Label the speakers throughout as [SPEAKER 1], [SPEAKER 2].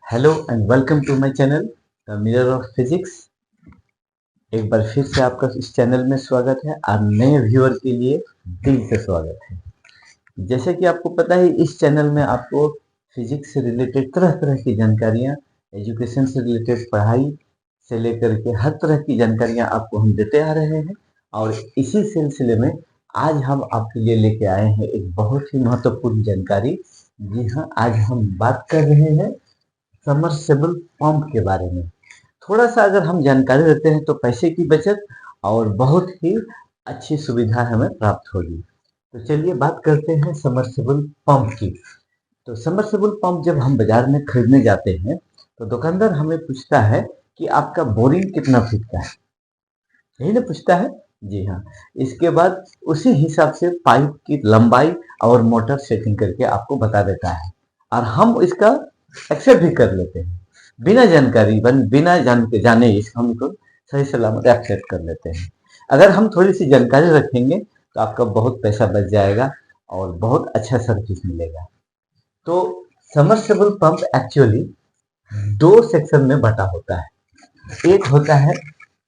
[SPEAKER 1] Hello and welcome to my channel the mirror of physics. एक बार फिर से आपका इस चैनल में स्वागत है। आप नए व्यूअर के लिए दिल से स्वागत है। जैसे कि आपको पता है, इस चैनल में आपको फिजिक्स से रिलेटेड तरह तरह की जानकारियाँ, एजुकेशन से रिलेटेड पढ़ाई से लेकर के हर तरह की जानकारियाँ आपको हम देते आ रहे हैं। और इसी सिलसिले में आज हम आपके लिए लेके आए हैं एक बहुत ही महत्वपूर्ण जानकारी। जी हाँ, आज हम बात कर रहे हैं सबमर्सिबल पंप के बारे में। थोड़ा सा अगर हम जानकारी देते हैं तो पैसे की बचत और बहुत ही अच्छी सुविधा हमें प्राप्त होगी। तो चलिए बात करते हैं सबमर्सिबल पंप की। तो सबमर्सिबल पंप जब हम बाजार में खरीदने जाते हैं तो दुकानदार हमें पूछता है कि आपका बोरिंग कितना फीट का है, यही ना पूछता है। जी हाँ। इसके बाद उसी हिसाब से पाइप की लंबाई और मोटर सेटिंग करके आपको बता देता है और हम इसका एक्सेप्ट भी कर लेते हैं। बिना जानकारी बिना जाने इस हम को सही सलामत एक्सेप्ट कर लेते हैं। अगर हम थोड़ी सी जानकारी रखेंगे तो आपका बहुत पैसा बच जाएगा और बहुत अच्छा सर्विस मिलेगा। तो सबमर्सिबल पंप एक्चुअली दो सेक्शन में बटा होता है। एक होता है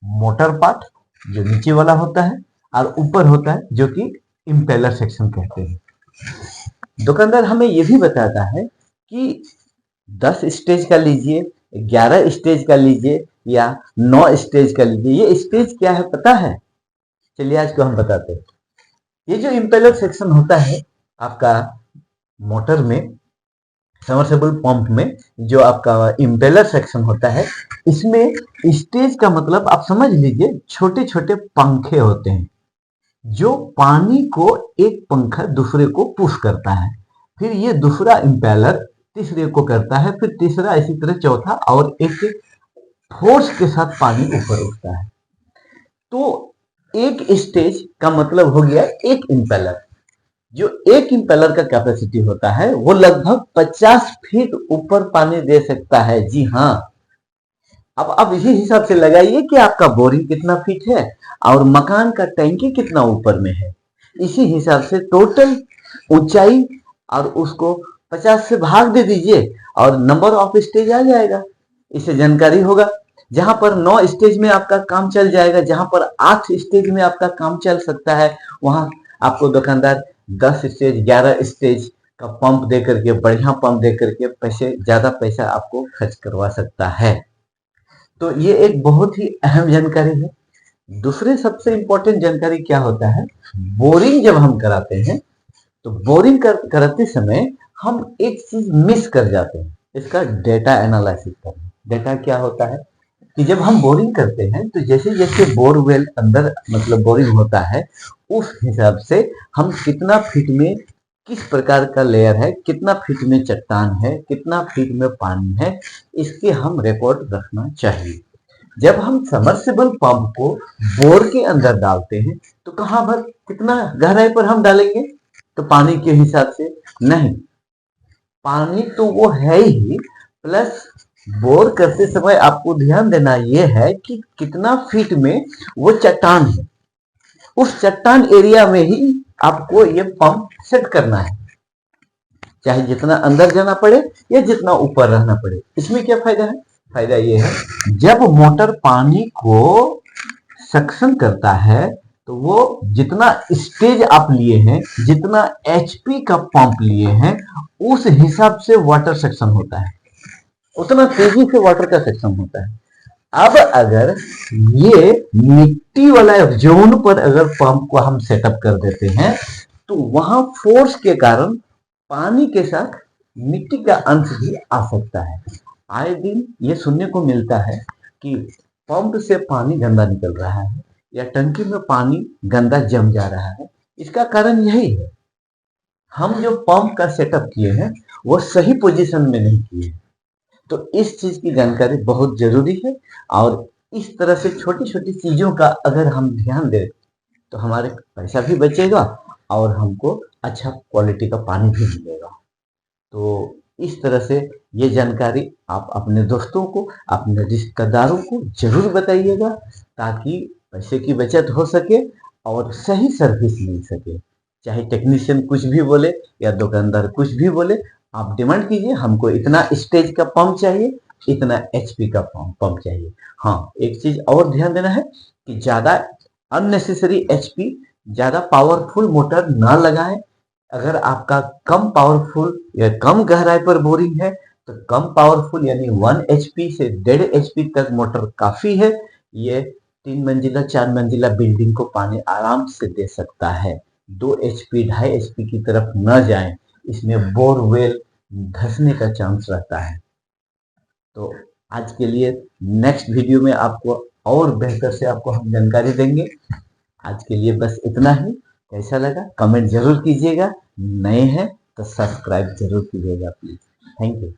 [SPEAKER 1] मोटर पार्ट जो नीचे वाला होता है और ऊपर होता है जो कि इम्पेलर सेक्शन कहते हैं। दुकानदार हमें यह भी बताता है कि 10 स्टेज का लीजिए, 11 स्टेज का लीजिए या 9 स्टेज का लीजिए। ये स्टेज क्या है पता है? चलिए आज को हम बताते हैं। ये जो इम्पेलर सेक्शन होता है आपका मोटर में, सबमर्सिबल पंप में, जो आपका इम्पेलर सेक्शन होता है, इसमें स्टेज का मतलब आप समझ लीजिए छोटे छोटे पंखे होते हैं जो पानी को एक पंखा दूसरे को पुश करता है, फिर ये दूसरा इम्पेलर तीसरे को करता है, फिर तीसरा, इसी तरह चौथा, और एक फोर्स के साथ पानी ऊपर उठता है। तो एक स्टेज का मतलब हो गया एक इम्पेलर। जो एक इम्पेलर का कैपेसिटी होता है वो लगभग 50 फीट ऊपर पानी दे सकता है। जी हाँ। अब आप इसी हिसाब से लगाइए कि आपका बोरिंग कितना फीट है और मकान का टैंकी कितना ऊपर में है। इसी हिसाब से टोटल ऊंचाई और उसको 50 से भाग दे दीजिए और नंबर ऑफ स्टेज आ जाएगा। इससे जानकारी होगा। जहां पर 9 स्टेज में आपका काम चल जाएगा, जहां पर 8 स्टेज में आपका काम चल सकता है, वहां आपको दुकानदार 10 स्टेज 11 स्टेज का पंप दे करके, बढ़िया पंप दे करके ज्यादा पैसा आपको खर्च करवा सकता है। तो ये एक बहुत ही अहम जानकारी है। दूसरे सबसे इंपॉर्टेंट जानकारी क्या होता है, बोरिंग जब हम कराते हैं तो बोरिंग कराते समय हम एक चीज मिस कर जाते हैं, इसका डेटा एनालिसिस करना। डेटा क्या होता है कि जब हम बोरिंग करते हैं तो जैसे जैसे बोरवेल अंदर मतलब बोरिंग होता है, उस हिसाब से हम कितना फीट में किस प्रकार का लेयर है, कितना फीट में चट्टान है, कितना फीट में पानी है, इसके हम रिकॉर्ड रखना चाहिए। जब हम सबमर्सिबल पंप को बोर के अंदर डालते हैं तो कहां पर कितना गहराई पर हम डालेंगे? तो पानी के हिसाब से नहीं, पानी तो वो है ही, प्लस बोर करते समय आपको ध्यान देना यह है कि कितना फीट में वो चट्टान है। उस चट्टान एरिया में ही आपको ये पंप सेट करना है, चाहे जितना अंदर जाना पड़े या जितना ऊपर रहना पड़े। इसमें क्या फायदा है? फायदा ये है, जब मोटर पानी को सक्शन करता है तो वो जितना स्टेज आप लिए हैं, जितना एचपी का पंप लिए हैं, उस हिसाब से वाटर सेक्शन होता है, उतना तेजी से वाटर का सेक्शन होता है। अब अगर ये मिट्टी वाला जोन पर अगर पंप को हम सेटअप कर देते हैं तो वहां फोर्स के कारण पानी के साथ मिट्टी का अंश भी आ सकता है। आए दिन ये सुनने को मिलता है कि पंप से पानी गंदा निकल रहा है या टंकी में पानी गंदा जम जा रहा है। इसका कारण यही है, हम जो पंप का सेटअप किए हैं वो सही पोजीशन में नहीं किए। तो इस चीज की जानकारी बहुत जरूरी है और इस तरह से छोटी छोटी चीजों का अगर हम ध्यान दें तो हमारे पैसा भी बचेगा और हमको अच्छा क्वालिटी का पानी भी मिलेगा। तो इस तरह से ये जानकारी आप अपने दोस्तों को, अपने रिश्तेदारों को जरूर बताइएगा ताकि पैसे की बचत हो सके और सही सर्विस मिल सके। चाहे टेक्नीशियन कुछ भी बोले या दुकानदार कुछ भी बोले, आप डिमांड कीजिए, हमको इतना स्टेज का पंप चाहिए, इतना एचपी का पंप चाहिए। हाँ, एक चीज और ध्यान देना है कि ज्यादा अननेसेसरी एचपी, ज्यादा पावरफुल मोटर ना लगाएं। अगर आपका कम पावरफुल या कम गहराई पर बोरिंग है तो कम पावरफुल यानी 1 एचपी से 1.5 एचपी तक मोटर काफी है। ये 3 मंजिला 4 मंजिला बिल्डिंग को पानी आराम से दे सकता है। 2 एचपी 2.5 एचपी की तरफ न जाएं, इसमें बोरवेल धंसने का चांस रहता है। तो आज के लिए नेक्स्ट वीडियो में आपको और बेहतर से आपको हम जानकारी देंगे। आज के लिए बस इतना ही। कैसा लगा कमेंट जरूर कीजिएगा, नए हैं तो सब्सक्राइब जरूर कीजिएगा प्लीज। Thank you.